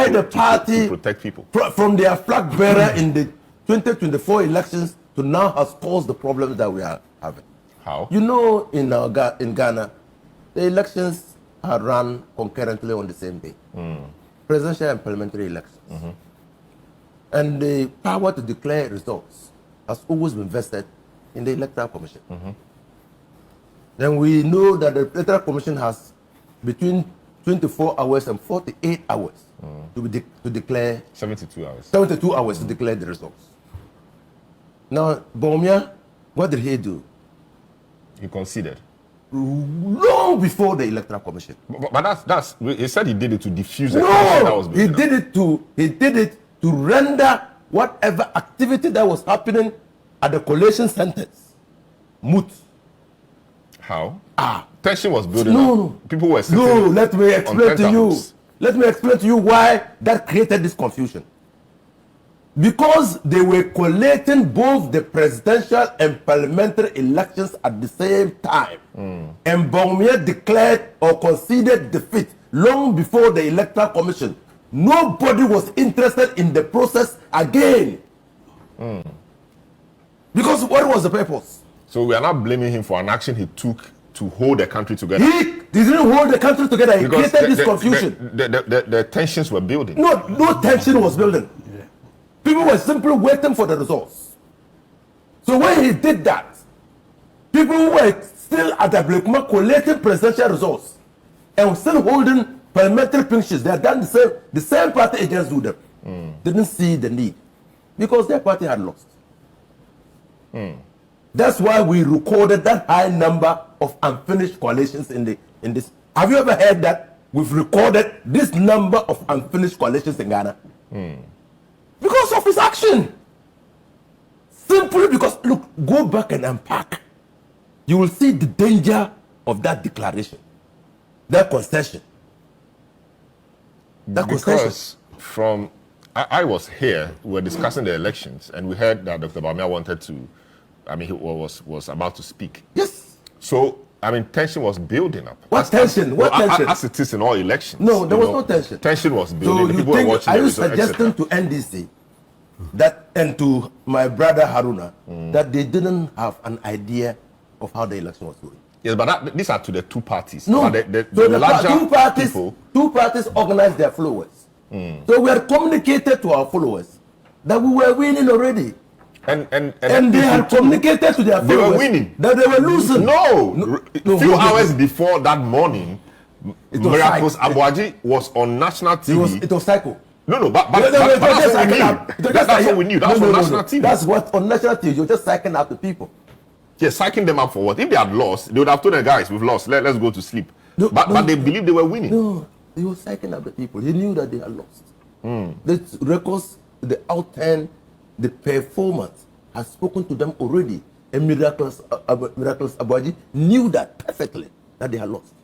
why the party to protect people from their flag bearer in the 2024 elections to now has caused the problems that we are having. How? You know, in Ghana, the elections are run concurrently on the same day. Presidential and parliamentary elections. And the power to declare results has always been vested in the Electoral Commission. Then we know that the Electoral Commission has between 24 hours and 48 hours to declare 72 hours. 72 hours to declare the results. Now, Bawumia, what did he do? He conceded. Long before the Electoral Commission. But that's he said he did it to diffuse the tension that was he did it to render whatever activity that was happening at the collation centers moot. How? Tension was building up. No. People were sitting. No, let me explain to you. Let me explain to you why that created this confusion. Because they were collating both the presidential and parliamentary elections at the same time. And Bawumia declared or conceded defeat long before the Electoral Commission. Nobody was interested in the process again. Because what was the purpose? So we are not blaming him for an action he took to hold the country together. He didn't hold the country together. He created this confusion. The tensions were building. No tension was building. People were simply waiting for the results. So when he did that, people who were still at the Blekuma collating presidential results and still holding parliamentary pinches, they had done the same party agents do them. Didn't see the need because their party had lost. That's why we recorded that high number of unfinished coalitions in this. Have you ever heard that we've recorded this number of unfinished coalitions in Ghana? Because of his action. Simply because, look, go back and unpack. You will see the danger of that declaration, that concession. Because I was here, we were discussing the elections, and we heard that Dr. Bawumia wanted to, he was about to speak. Yes. So, tension was building up. What tension? As it is in all elections. No, there was no tension. Tension was building. So People were watching are you suggesting to NDC that, and to my brother Haruna, that they didn't have an idea of how the election was going? Yes, but these are to the two parties. No, the larger two parties organized their followers. So we had communicated to our followers that we were winning already. And they had communicated to their followers they were winning. That they were losing. A few hours before that morning, Miracles Abuaji was on national TV. It was cycle. But that's what we knew. That's on national TV. That's what on national TV. You're just psyching out the people. Yes, psyching them up for what? If they had lost, they would have told the guys, we've lost, let's go to sleep. But they believed they were winning. No, he was psyching up the people. He knew that they had lost. The records, the outturn, the performance has spoken to them already. And Miracles Abuaji knew that perfectly, that they had lost.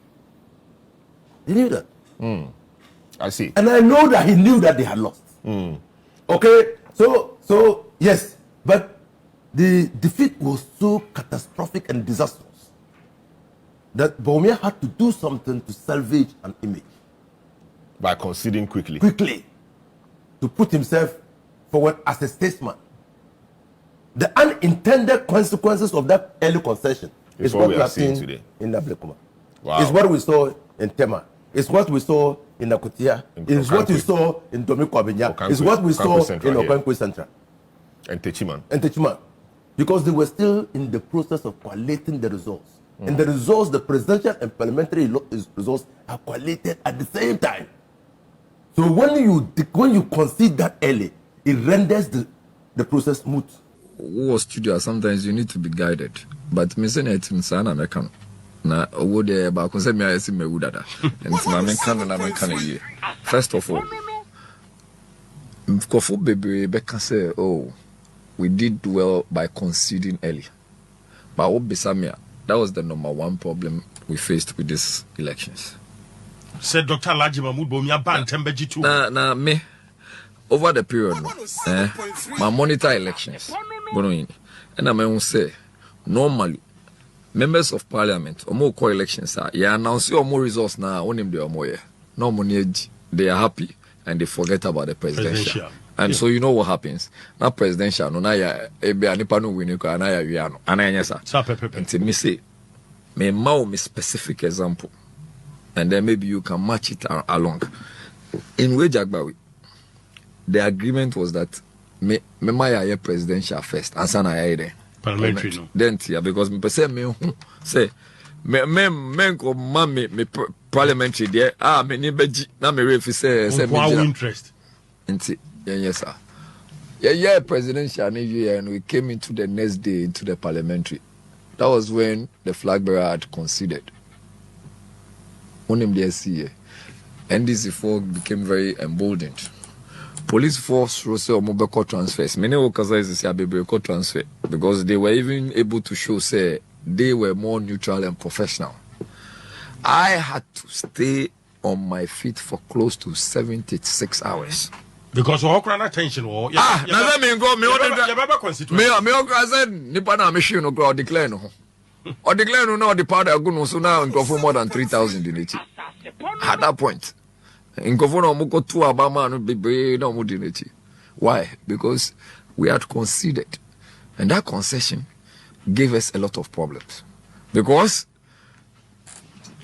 He knew that. I see. And I know that he knew that they had lost. Okay, so yes, but the defeat was so catastrophic and disastrous that Bawumia had to do something to salvage an image. By conceding quickly. To put himself forward as a statesman. The unintended consequences of that early concession is what we have seen today in Blekuma. Wow. It's what we saw in Tema. It's what we saw in Nakutia. It's what we saw in Domiko Abinya. It's what we saw in Okankwe Central. And Techiman. Because they were still in the process of collating the results. And the results, the presidential and parliamentary results, are collated at the same time. So when you concede that early, it renders the process moot. War studio, sometimes you need to be guided. But me say it sana mekan. Na owo de ba ko se me ayesi me wudada. Enti ma mekan na mekan ye. First of all, Kofu Bebre Beka say, oh, we did well by conceding early. But Obisamia, that was the number one problem we faced with these elections. Said Dr. Laji Mahmoud Bawumia ban Tembeji too. Na me over the period, my monitor elections. And I may say, normally, members of parliament or more co-elections are announce your more results now on him they are more. No money, they are happy and they forget about the presidential. Presidential. And Yeah. so you know what happens. Now presidential, no, now ya ebe anipa no win ko na ya wia no. Ana nyesa. Sa pepepe. Until me say, me me specific example, and then maybe you can match it along. In Wejagbawi, the agreement was that me my presidential first, and sana ya Parliamentary no. Then yeah, because me say me say me ko me parliamentary there me ni beji na me refi say Wow me interest. nti yes sir. Yeah, presidential and we came into the next day into the parliamentary. That was when the flag bearer had conceded. One of the SCA. NDC folk became very emboldened. Police force rose mobile transfers. Many workers say a transfer because they were even able to show say they were more neutral and professional. I had to stay on my feet for close to 76 hours. Because we all attention or Now let me go. Me I said nipa na me hwe no go declare no. Or declare no the powder go no so now go for more than 3,000 in it. At that point, in go for no go to Obama no be no mo in it. Why? Because we had conceded, and that concession gave us a lot of problems. Because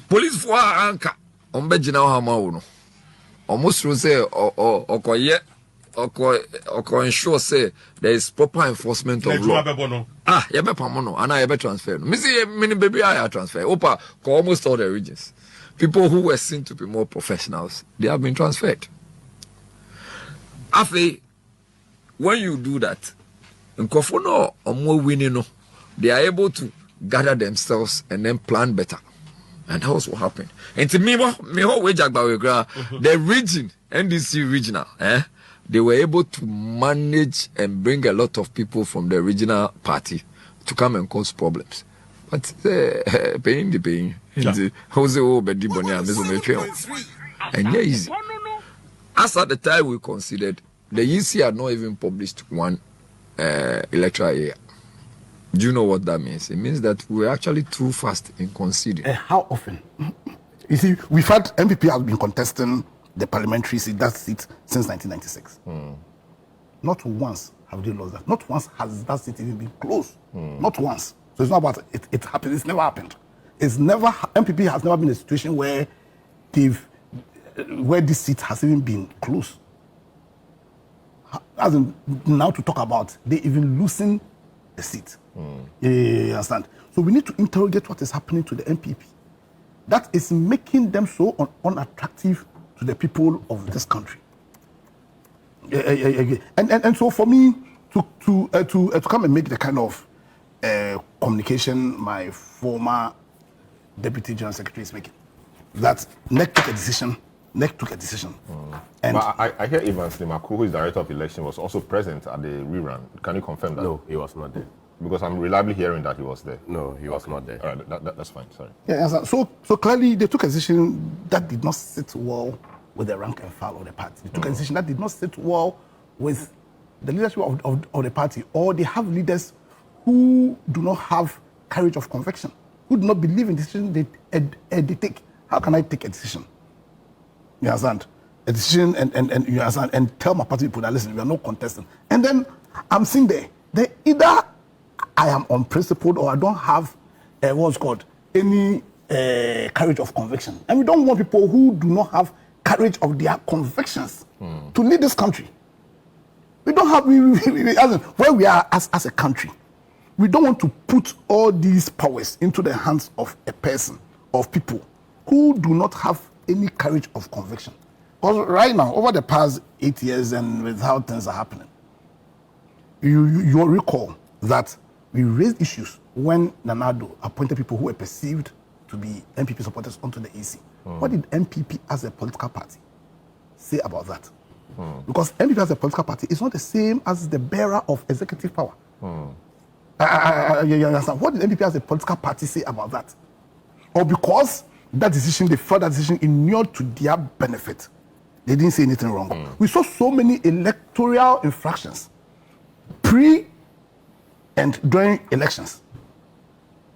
police for anka on be na ha ma wo no. Almost to say or ensure say there is proper enforcement of law. You be pamono and I be transfer. Me see many baby I transfer. Opa almost all the regions. People who were seen to be more professionals, they have been transferred. After when you do that, in Kofono or more winning, they are able to gather themselves and then plan better. And that was what happened. And to me, the region, NDC regional, they were able to manage and bring a lot of people from the regional party to come and cause problems. But paying the pain, and yeah, easy. As at the time we considered, the EC had not even published one electoral year. Do you know what that means? It means that we're actually too fast in conceding. How often? You see, we've had NPP has been contesting the parliamentary seat, that seat, since 1996. Not once have they lost that. Not once has that seat even been close. Not once. So it's not about it happened. It's never happened. It's never. NPP has never been in a situation where this seat has even been close. As in, now to talk about they even losing a seat. You understand? So we need to interrogate what is happening to the NPP. That is making them so unattractive to the people of this country. And so for me to come and make the kind of communication my former Deputy General Secretary is making, that NEC took a decision. And but I hear Evans Limaku, who is director of election, was also present at the rerun. Can you confirm that? No, he was not there. Because I'm reliably hearing that he was there. No, he was not there. All right, that's fine. Sorry. Yeah, so clearly they took a decision that did not sit well with the rank and file of the party. They took a decision that did not sit well with the leadership of the party, or they have leaders who do not have courage of conviction, who do not believe in the decision they take. How can I take a decision? You understand? A decision and you understand, and tell my party people that listen, we are not contesting. And then I'm seeing they either I am unprincipled or I don't have what's called any courage of conviction. And we don't want people who do not have courage of their convictions to lead this country. We don't have, where we are as a country, we don't want to put all these powers into the hands of a person, of people who do not have any courage of conviction. Because right now, over the past 8 years and with how things are happening, you recall that we raised issues when Nanado appointed people who were perceived to be NPP supporters onto the EC. What did NPP as a political party say about that? Because NPP as a political party is not the same as the bearer of executive power. You understand? What did NPP as a political party say about that? Or because that decision, they felt that decision inured to their benefit, they didn't say anything wrong. We saw so many electoral infractions pre and during elections.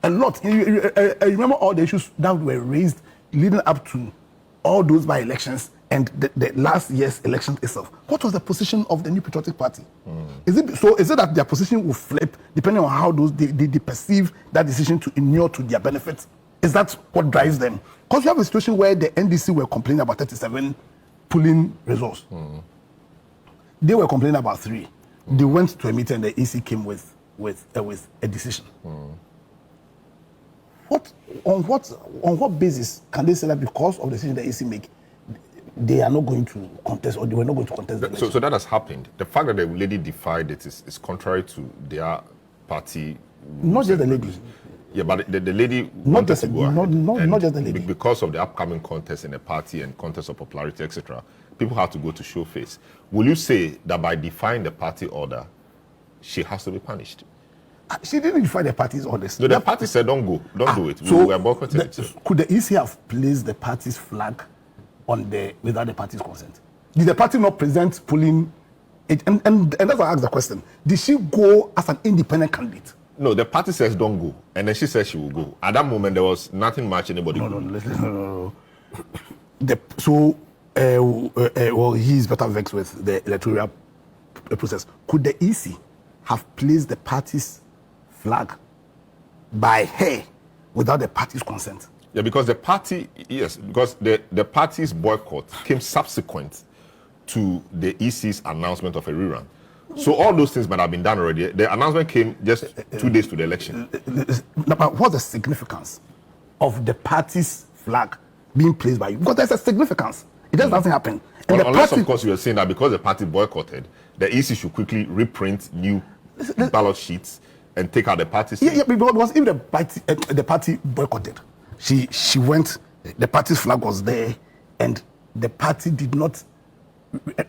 A lot. I remember all the issues that were raised leading up to all those by elections and the last year's election itself, what was the position of the New Patriotic Party? Is it that their position will flip depending on how they perceive that decision to inure to their benefit? Is that what drives them? Because you have a situation where the NDC were complaining about 37 polling results. They were complaining about 3. They went to a meeting and the EC came with a decision. On what basis can they say that because of the decision the EC make, they are not going to contest, or they were not going to contest the election? So that has happened. The fact that the lady defied it is contrary to their party. Not just the lady. Yeah, but the lady Not wanted just to go ahead. not just the lady. Because of the upcoming contest in the party and contest of popularity, etc., people have to go to show face. Will you say that by defying the party order, she has to be punished? She didn't defy the party's orders. No, the party said don't go, don't do it. So we are boycotting it. Could the EC have placed the party's flag without the party's consent? Did the party not present polling? And that's why I asked the question. Did she go as an independent candidate? No, the party says don't go, and then she says she will go. At that moment, there was nothing much anybody could do. No. Well, he's better vexed with the electoral process. Could the EC have placed the party's flag by her without the party's consent? Yeah, because the party, yes, because the party's boycott came subsequent to the EC's announcement of a rerun. So all those things might have been done already. The announcement came just 2 days to the election. But what's the significance of the party's flag being placed by you? Because there's a significance. It just doesn't happen. And Unless, of course, you are saying that because the party boycotted, the EC should quickly reprint new ballot sheets and take out the party's. Yeah, because if the party boycotted, she went, the party's flag was there, and the party did not.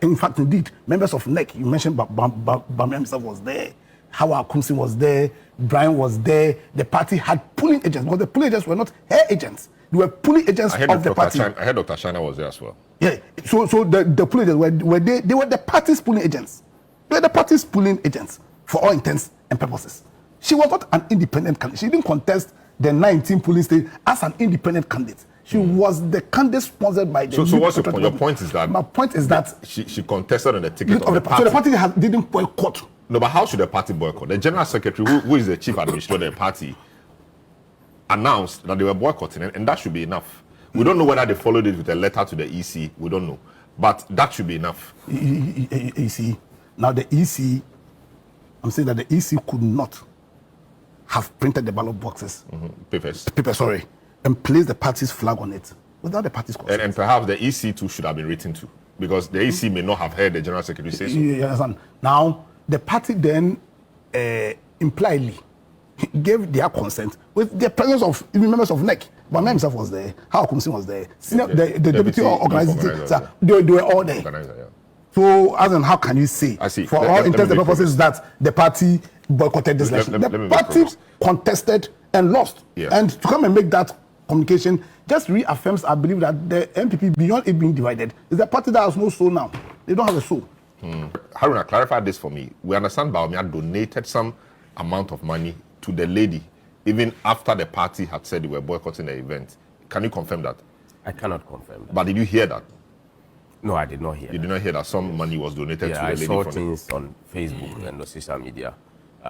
In fact, indeed, members of NEC, you mentioned Bawumia himself was there, Howard Kumsin was there, Brian was there. The party had polling agents, because the polling agents were not her agents. They were polling agents of the party. I heard Dr. Shana was there as well. Yeah, so the polling agents they were the party's polling agents. They were the party's polling agents for all intents and purposes. She was not an independent candidate. She didn't contest the 19 polling states as an independent candidate. She was the candidate sponsored by the. So what's your point? Your point is that. My point is that she contested on the ticket of the party. So the party didn't boycott. No, but how should the party boycott? The general secretary, who is the chief administrator of the party, announced that they were boycotting, and that should be enough. We don't know whether they followed it with a letter to the EC. We don't know, but that should be enough. EC. Now the EC, I'm saying that the EC could not have printed the ballot boxes, paper, sorry, and placed the party's flag on it without the party's consent. And perhaps the EC too should have been written to, because the EC may not have heard the general secretary say so. You understand? Now the party then impliedly gave their consent with the presence of even members of NEC. Bawumia himself was there. Howard Kumsin was there. The deputy organizer, they were all there. Yeah. So, as in, how can you say, for all intents and purposes, that the party boycotted this election? The party contested and lost. Yeah. And to come and make that communication just reaffirms, I believe, that the NPP, beyond it being divided, is a party that has no soul now. They don't have a soul. Haruna, clarify this for me. We understand Bawumia donated some amount of money to the lady, even after the party had said they were boycotting the event. Can you confirm that? I cannot confirm that. But did you hear that? No, I did not hear. You did not hear that some money was donated to the lady? I saw things on Facebook and on social media,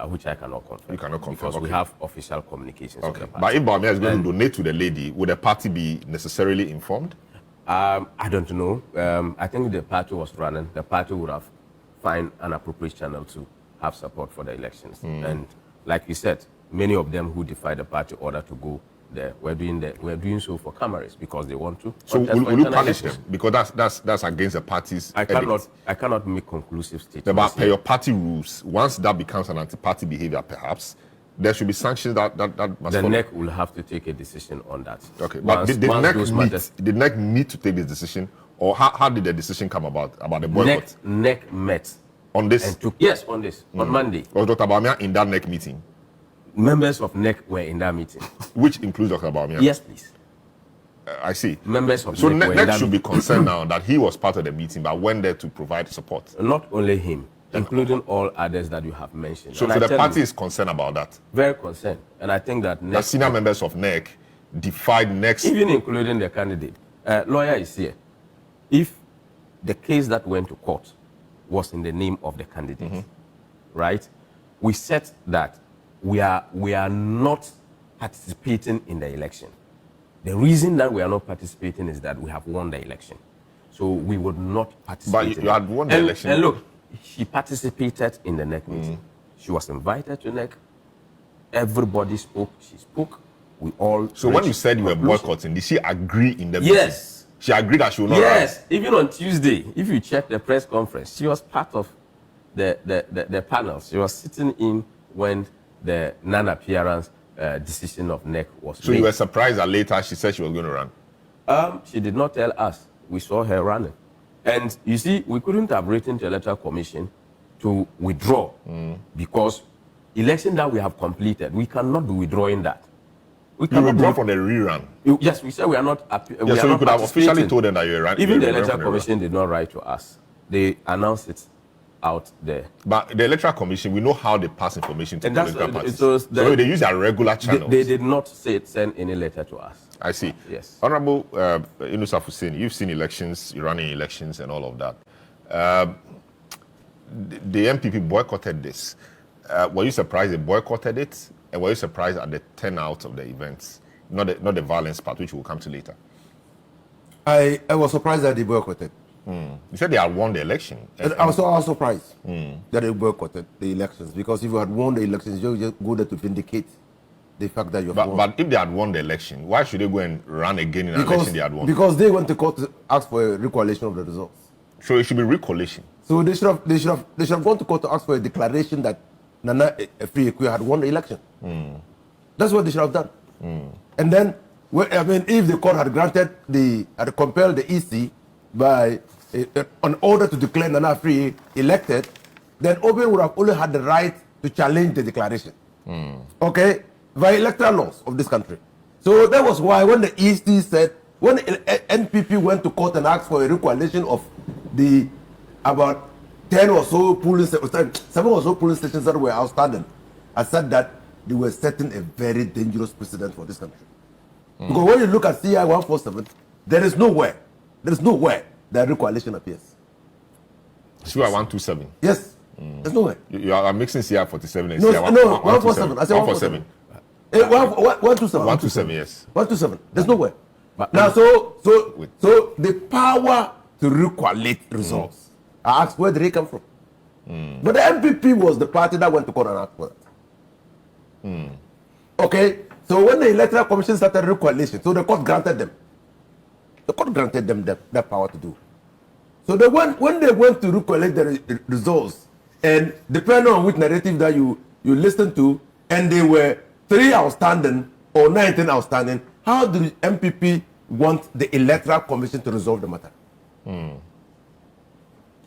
which I cannot confirm. You cannot confirm, because we have official communications. Okay, but if Bawumia is going to donate to the lady, would the party be necessarily informed? I don't know. I think the party was running. The party would have found an appropriate channel to have support for the elections. And like you said, many of them who defied the party order to go there were doing so for cameras because they want to. So will you punish them? Because that's against the party's I cannot make conclusive statements. But per your party rules, once that becomes an anti-party behavior, perhaps there should be sanctions that must the follow. NEC will have to take a decision on that. Okay, but did NEC need to take this decision, or how did the decision come about the boycott? NEC met on this. And took on this on Monday. Was Dr. Bawumia in that NEC meeting? Members of NEC were in that meeting. Which includes Dr. Bawumia? Yes, please. I see. Members of so NEC should be concerned now that he was part of the meeting but went there to provide support. Not only him, including all others that you have mentioned. So the party is concerned about that? Very concerned. And I think that the senior members of NEC defied NEC's... Even including the candidate. Lawyer is here. if the case that went to court was in the name of the candidate, right? We said that we are not participating in the election. The reason that we are not participating is that we have won the election. So we would not participate. But you had won the election. And look, she participated in the NEC meeting. She was invited to NEC. Everybody spoke. She spoke. We all. So when you said you were boycotting, did she agree in the meeting? Yes. She agreed that she will not Yes. run. Even on Tuesday, if you check the press conference, she was part of the panel. She was sitting in when the non-appearance decision of NEC was So made. you were surprised that later she said she was going to run? She did not tell us. We saw her running. And you see, we couldn't have written to the Electoral Commission to withdraw because election that we have completed, we cannot be withdrawing that. We You cannot withdraw be- from the rerun. Yes, we said we are not. We are So you not could have officially participating. told them that you were running. Even the Electoral Commission did not write to us. They announced it out there. But the Electoral Commission, we know how they pass information to And that's- political parties. it was the- So they use their regular They, channels. they did not send any letter to us. I see. Yes. Honorable Inusaf Hussein, you've seen elections, you're running elections and all of that. The NPP boycotted this. Were you surprised they boycotted it? And were you surprised at the turnout of the events? Not the violence part, which we'll come to later. I was surprised that they boycotted. You said they had won the election. And I was surprised that they boycotted the elections, because if you had won the elections, you just go there to vindicate the fact that you have won. But if they had won the election, why should they go and run again in an election they had won? Because they went to court to ask for a recollection of the results. So it should be recollation. So they should have gone to court to ask for a declaration that Nana Efriekwe had won the election. That's what they should have done. And then, if the court had compelled the EC by an order to declare Nana Efriekwe elected, then Obi would have only had the right to challenge the declaration. Okay, by electoral laws of this country. So that was why when the EC said, when NPP went to court and asked for a recollection of the about 10 or so polling stations, 7 or so polling stations that were outstanding, I said that they were setting a very dangerous precedent for this country. Because when you look at CI 147, there is nowhere that recollection appears. CI 127. Yes, there's nowhere. You are mixing CI 47 and No, CI 147. I said 147. 127. 127, yes. 127. There's nowhere. But- Now, so the power to recollect results. I asked, where did they come from? But the MPP was the party that went to court and asked for that. Okay, so when the Electoral Commission started recollation, so the court granted them. The court granted them that power to do. So when they went to recollect the results, and depending on which narrative that you listen to, and they were 3 outstanding or 19 outstanding, how do the MPP want the Electoral Commission to resolve the matter?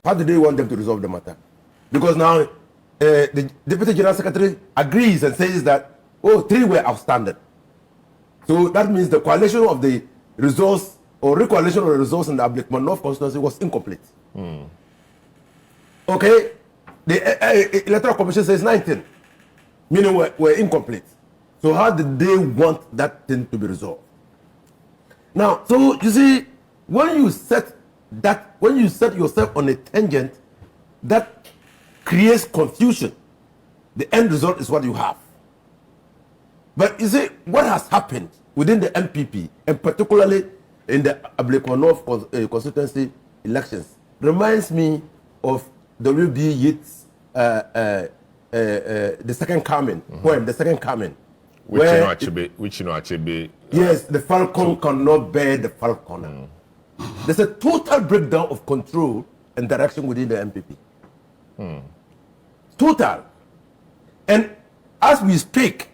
How do they want them to resolve the matter? Because now the Deputy General Secretary agrees and says that, 3 were outstanding. So that means the coalition of the results or recollation of the results in the Ablikman North constituency was incomplete. Okay, the Electoral Commission says 19, meaning were incomplete. So how did they want that thing to be resolved? Now, so you see, when you set yourself on a tangent that creates confusion, the end result is what you have. But you see, what has happened within the MPP, and particularly in the Ablikman North constituency elections, reminds me of W.B. Yeats' The Second Coming, poem, The Second Coming. Which you know Achebe. Yes, the falcon cannot bear the falconer. There's a total breakdown of control and direction within the MPP. Total. And as we speak,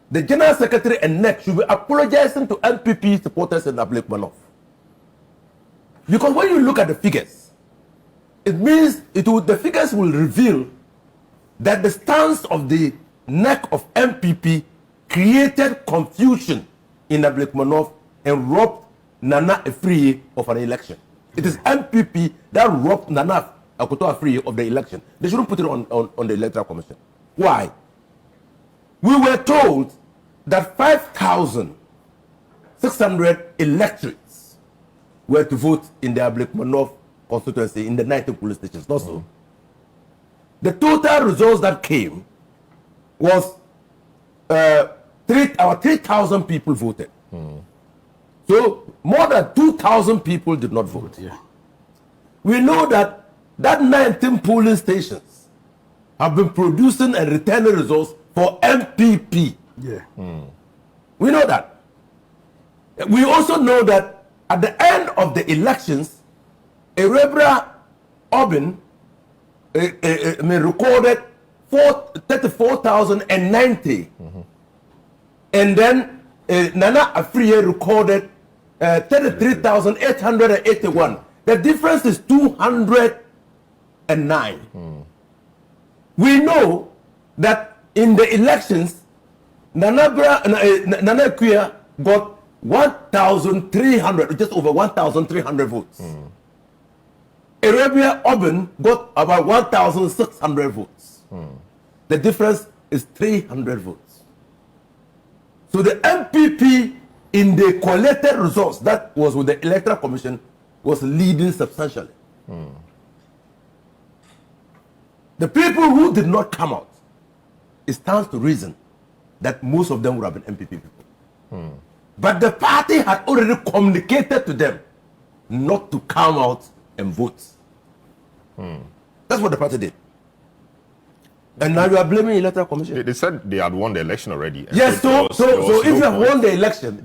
the General Secretary and NEC should be apologizing to MPP supporters in Ablikman North. Because when you look at the figures, it means the figures will reveal that the stance of the NEC of MPP created confusion in Ablikman North and robbed Nana Efriekwe of an election. It is MPP that robbed Nana Efriekwe of the election. They shouldn't put it on the Electoral Commission. Why? We were told that 5,600 electorates were to vote in the Ablekmanov constituency in the 19 police stations. Not so. The total results that came was 3,000 people voted. So more than 2,000 people did not vote. Yeah. We know that 19 polling stations have been producing and returning results for NPP. Yeah. We know that. We also know that at the end of the elections, Erebra Obin recorded 34,090. And then Nana Afriye recorded 33,881. The difference is 209. We know that in the elections, Nana Kuya got 1,300, just over 1,300 votes. Arabia Oben got about 1,600 votes. The difference is 300 votes. So the MPP in the collected results that was with the Electoral Commission was leading substantially. The people who did not come out, it stands to reason that most of them would have been MPP people. But the party had already communicated to them not to come out and vote. That's what the party did. And now you are blaming the Electoral Commission. They said they had won the election already. Yes, so if you have won the election,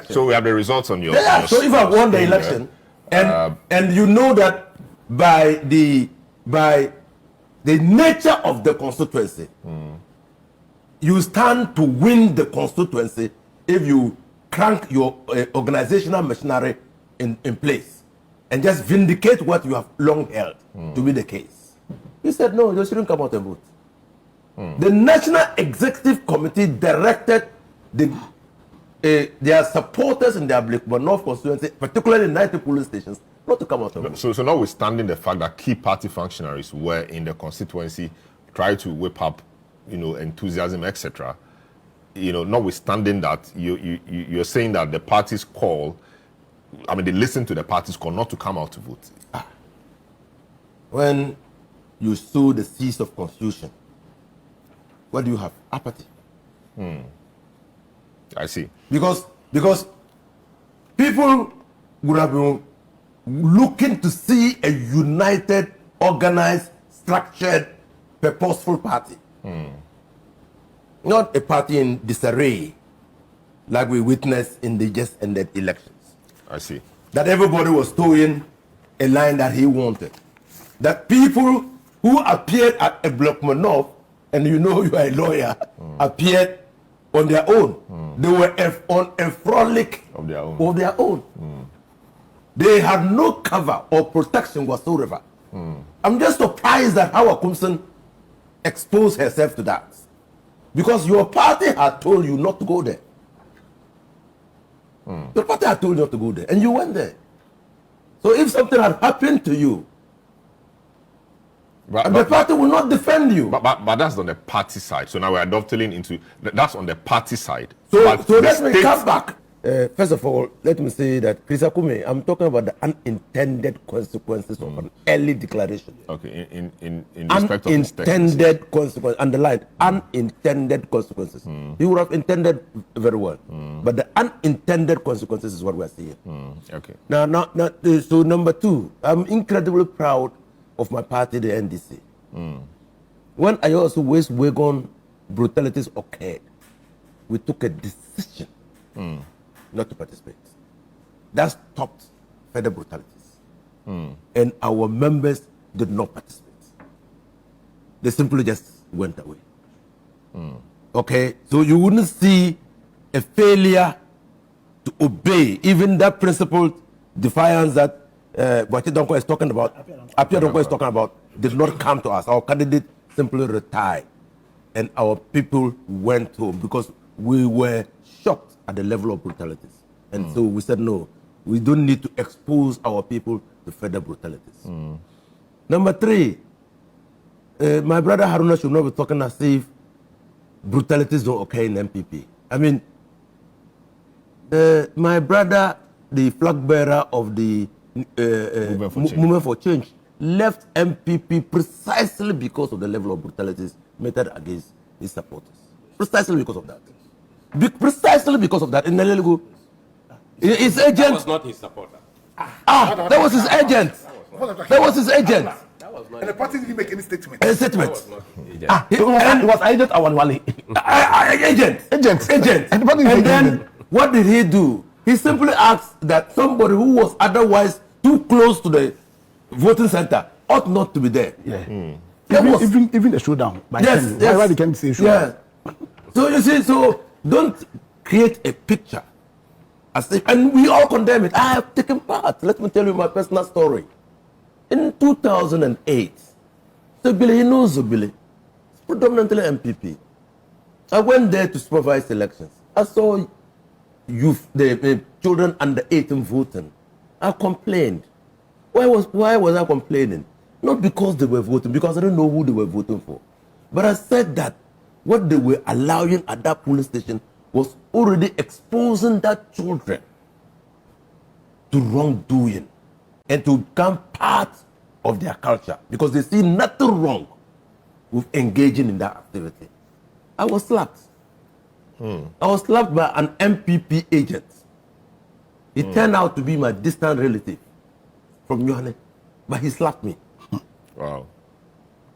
so we have the results on your. Yeah, so if you have won the election, and you know that by the nature of the constituency, you stand to win the constituency if you crank your organizational machinery in place and just vindicate what you have long held to be the case. He said, no, they shouldn't come out and vote. The National Executive Committee directed their supporters in the Ablekmanov constituency, particularly in 90 polling stations, not to come out and vote. So notwithstanding the fact that key party functionaries were in the constituency, tried to whip up, enthusiasm, etc. Notwithstanding that, you're saying that the party's call, they listened to the party's call not to come out to vote. When you sow the seeds of confusion, what do you have? Apathy. I see. Because people would have been looking to see a united, organized, structured, purposeful party. Not a party in disarray like we witnessed in the just ended elections. I see. That everybody was towing a line that he wanted. That people who appeared at a Ablekmanov, and you are a lawyer, appeared on their own. They were on a frolic of their own. They had no cover or protection whatsoever. I'm just surprised that Howard Kumson exposed herself to that. Because your party had told you not to go there. Your party had told you not to go there, and you went there. So if something had happened to you, the party will not defend you. But that's on the party side. So now we're dovetailing into that's on the party side. So let me come back. First of all, let me say that, Chris Akume, I'm talking about the unintended consequences of an early declaration. Okay, in respect of the unintended consequences, underlined, unintended consequences. You would have intended very well, but the unintended consequences is what we are seeing. Okay. Now, so number two, I'm incredibly proud of my party, the NDC. When I also West Wagon brutalities occurred, we took a decision not to participate. That stopped further brutalities. And our members did not participate. They simply just went away. Okay, so you wouldn't see a failure to obey even that principled defiance that Boachi Donko is talking about, Apia Donko is talking about, did not come to us. Our candidate simply retired, and our people went home because we were shocked at the level of brutalities. And so we said, no, we don't need to expose our people to further brutalities. Number three, my brother Haruna should not be talking as if brutalities don't occur in NPP. I mean, my brother the flag bearer of the movement for change, left NPP precisely because of the level of brutalities meted against his supporters. Precisely because of that. Precisely because of that. In Neleligo, his agent. That was not his supporter. That was his agent. That was his agent. And the party didn't make any statement. A statement. It was agent Awaniwale. Agent. And then what did he do? He simply asked that somebody who was otherwise too close to the voting center ought not to be there. Yeah. Even the showdown. Yes. Why they can't say showdown? Yeah. So you see, so don't create a picture as if, and we all condemn it. I have taken part. Let me tell you my personal story. In 2008, Zobile, he knows Zobile, predominantly MPP. I went there to supervise elections. I saw youth, the children under 18 voting. I complained. Why was I complaining? Not because they were voting, because I don't know who they were voting for. But I said that what they were allowing at that polling station was already exposing that children to wrongdoing and to become part of their culture because they see nothing wrong with engaging in that activity. I was slapped. I was slapped by an MPP agent. He turned out to be my distant relative from Yohane, but he slapped me. Wow.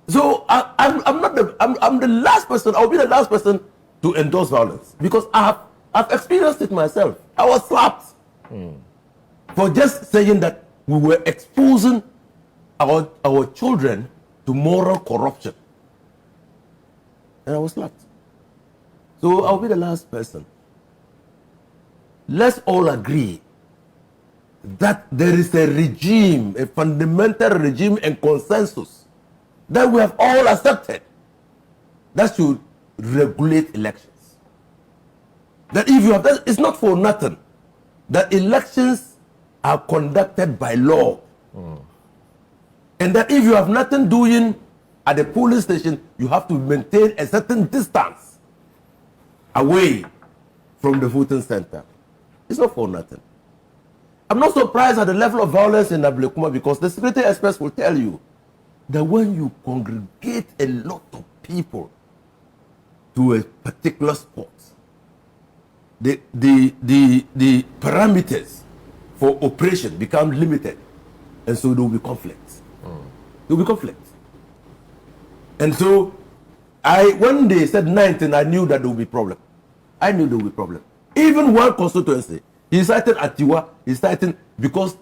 So I'm the last person. I'll be the last person to endorse violence because I've experienced it myself. I was slapped for just saying that we were exposing our children to moral corruption, and I was slapped. So I'll be the last person. Let's all agree that there is a regime, a fundamental regime and consensus that we have all accepted that should regulate elections. That if you have that, it's not for nothing that elections are conducted by law. And that if you have nothing doing at the polling station, you have to maintain a certain distance away from the voting center. It's not for nothing. I'm not surprised at the level of violence in Ablekuma because the security experts will tell you that when you congregate a lot of people to a particular spot, the parameters for operation become limited, and so there will be conflicts. There will be conflicts. And so when they said 19, I knew that there would be problem. I knew there would be problem. Even one constituency, he cited Atiwa, he cited because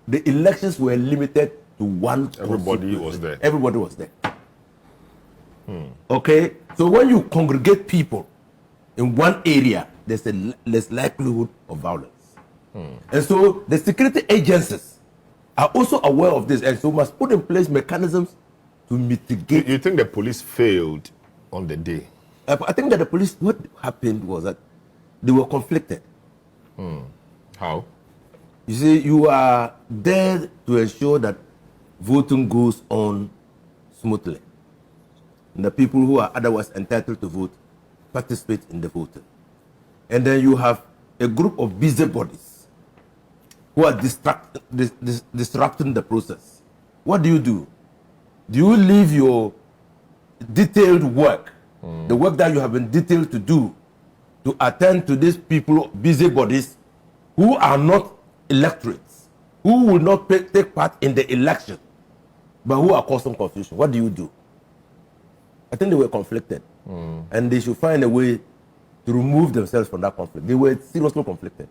the elections were limited to one. Everybody was there. Everybody was there. Okay, so when you congregate people in one area, there's a less likelihood of violence. And so the security agencies are also aware of this, and so must put in place mechanisms to mitigate. You think the police failed on the day? I think that the police, what happened was that they were conflicted. How? You see, you are there to ensure that voting goes on smoothly. And the people who are otherwise entitled to vote participate in the voting. And then you have a group of busybodies who are disrupting the process. What do? Do you leave your detailed work, the work that you have been detailed to do, to attend to these people, busybodies, who are not electorates, who will not take part in the election, but who are causing confusion? What do? I think they were conflicted, and they should find a way to remove themselves from that conflict. They were seriously conflicted.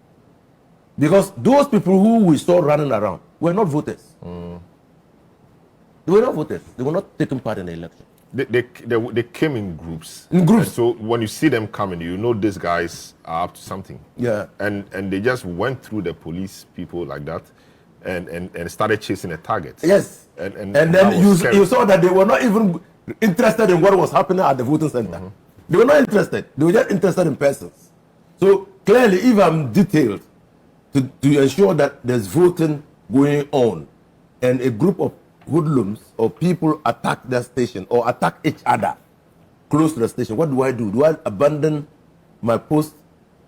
Because those people who we saw running around were not voters. They were not voters. They were not taking part in the election. They came in groups. In groups. And so when you see them coming, you know these guys are up to something. Yeah. And they just went through the police people like that and started chasing a target. Yes. And then you saw that they were not even interested in what was happening at the voting center. They were not interested. They were just interested in persons. So clearly, if I'm detailed to ensure that there's voting going on and a group of hoodlums or people attack their station or attack each other close to the station, what do? Do I abandon my post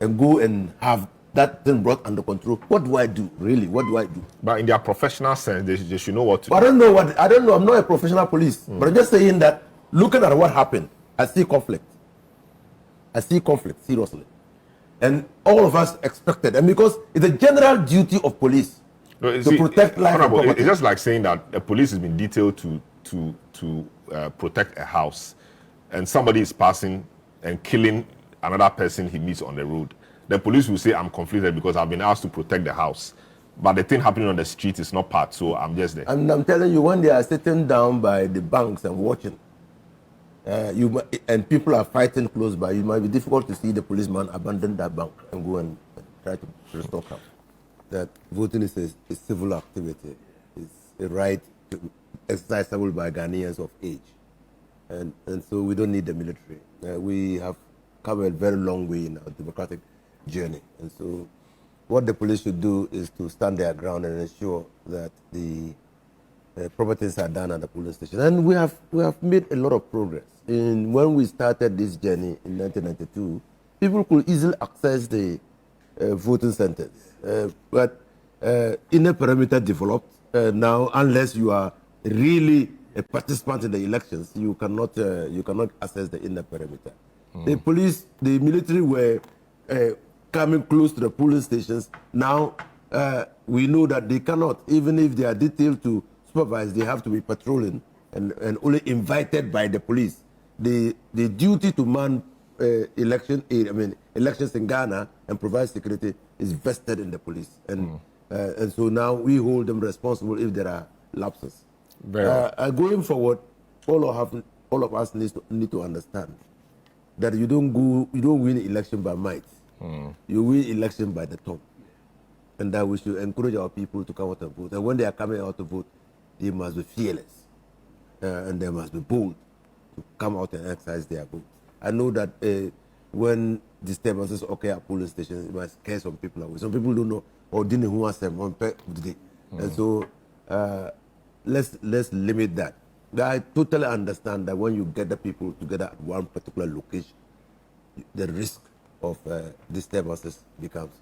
and go and have that thing brought under control, what do I do? Really, what do I do? But in their professional sense, they should know what to But do. I don't know. I'm not a professional police, but I'm just saying that looking at what happened, I see conflict. I see conflict seriously, and all of us expected, and because it's a general duty of police No, you to see, protect life and Honorable, property. it's just like saying that a police has been detailed to protect a house, and somebody is passing and killing another person he meets on the road. The police will say, "I'm conflicted because I've been asked to protect the house, but the thing happening on the street is not part, so I'm just there." And I'm telling you, when they are sitting down by the banks and watching, and people are fighting close by, it might be difficult to see the policeman abandon that bank and go and try to restore calm. That voting is a civil activity. It's a right exercisable by Ghanaians of age. And so we don't need the military. We have come a very long way in our democratic journey. And so what the police should do is to stand their ground and ensure that the proper things are done at the polling station. And we have made a lot of progress. When we started this journey in 1992, people could easily access the voting centers. But inner perimeter developed. Now, unless you are really a participant in the elections, you cannot access the inner perimeter. The police, the military were coming close to the polling stations. Now, we know that they cannot, even if they are detailed to supervise, they have to be patrolling and only invited by the police. The duty to man elections in Ghana and provide security is vested in the police, and so now we hold them responsible if there are lapses. Going forward, all of us need to understand that you don't win election by might. You win election by the tongue, and that we should encourage our people to come out and vote. And when they are coming out to vote, they must be fearless, and they must be bold to come out and exercise their vote. I know that when disturbances occur at polling stations, it might scare some people away. Some people don't know or didn't who wants them on today, and so let's limit that. But I totally understand that when you get the people together at one particular location, the risk of disturbances becomes